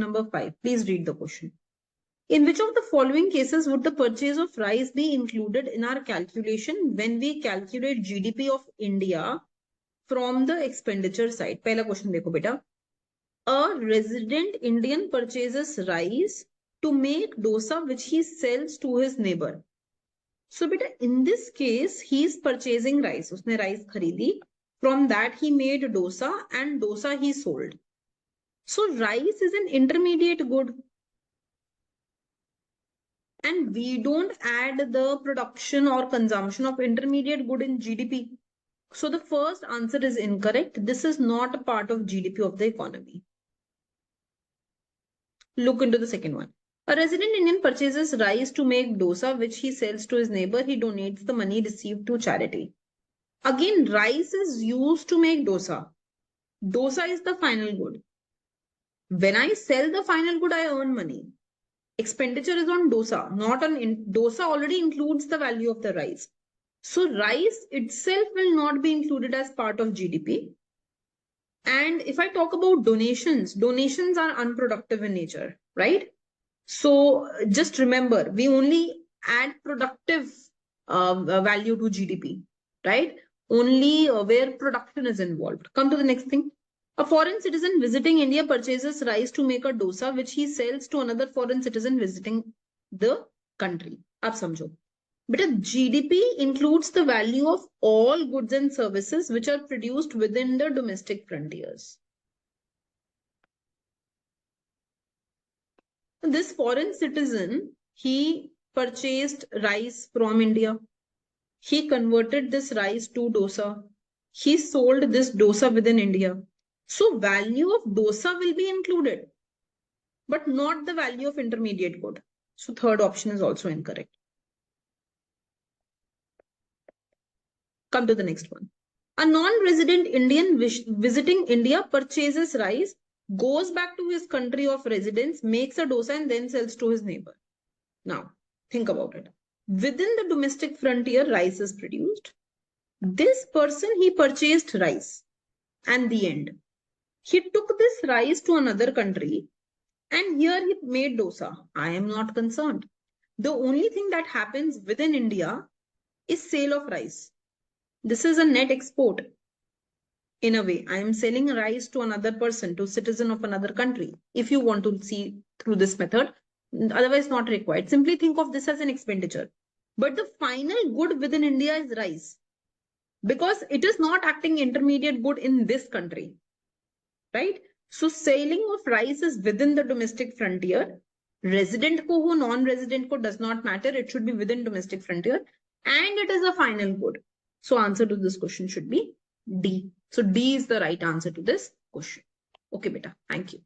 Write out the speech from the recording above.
number 5. Please read the question. In which of the following cases would the purchase of rice be included in our calculation when we calculate GDP of India from the expenditure side? Pehla question dekho beta. A resident Indian purchases rice to make dosa which he sells to his neighbor. So beta, in this case, he is purchasing rice. Usne rice kharidi. From that he made dosa and dosa he sold. So rice is an intermediate good. And we don't add the production or consumption of intermediate good in GDP. So the first answer is incorrect. This is not a part of GDP of the economy. Look into the second one. A resident Indian purchases rice to make dosa, which he sells to his neighbor. He donates the money received to charity. Again, rice is used to make dosa. Dosa is the final good. When I sell the final good, I earn money. Expenditure is on dosa, not on dosa already includes the value of the rice. So rice itself will not be included as part of GDP. And if I talk about donations, donations are unproductive in nature, right? So just remember, we only add productive value to GDP, right? Only where production is involved. Come to the next thing. A foreign citizen visiting India purchases rice to make a dosa, which he sells to another foreign citizen visiting the country. Aap samjho. But GDP includes the value of all goods and services which are produced within the domestic frontiers. This foreign citizen, he purchased rice from India. He converted this rice to dosa. He sold this dosa within India. So value of dosa will be included, but not the value of intermediate good. So third option is also incorrect. Come to the next one. A non-resident Indian visiting India purchases rice, goes back to his country of residence, makes a dosa and then sells to his neighbor. Now, think about it. Within the domestic frontier, rice is produced. This person, he purchased rice. And the end. He took this rice to another country and here he made dosa. I am not concerned. The only thing that happens within India is sale of rice. This is a net export. In a way, I am selling rice to another person, to citizen of another country. If you want to see through this method, otherwise not required. Simply think of this as an expenditure. But the final good within India is rice. Because it is not acting intermediate good in this country. Right? So selling of rice is within the domestic frontier. Resident ko ho, non-resident ko does not matter. It should be within domestic frontier. And it is a final good. So answer to this question should be D. So D is the right answer to this question. Okay, beta. Thank you.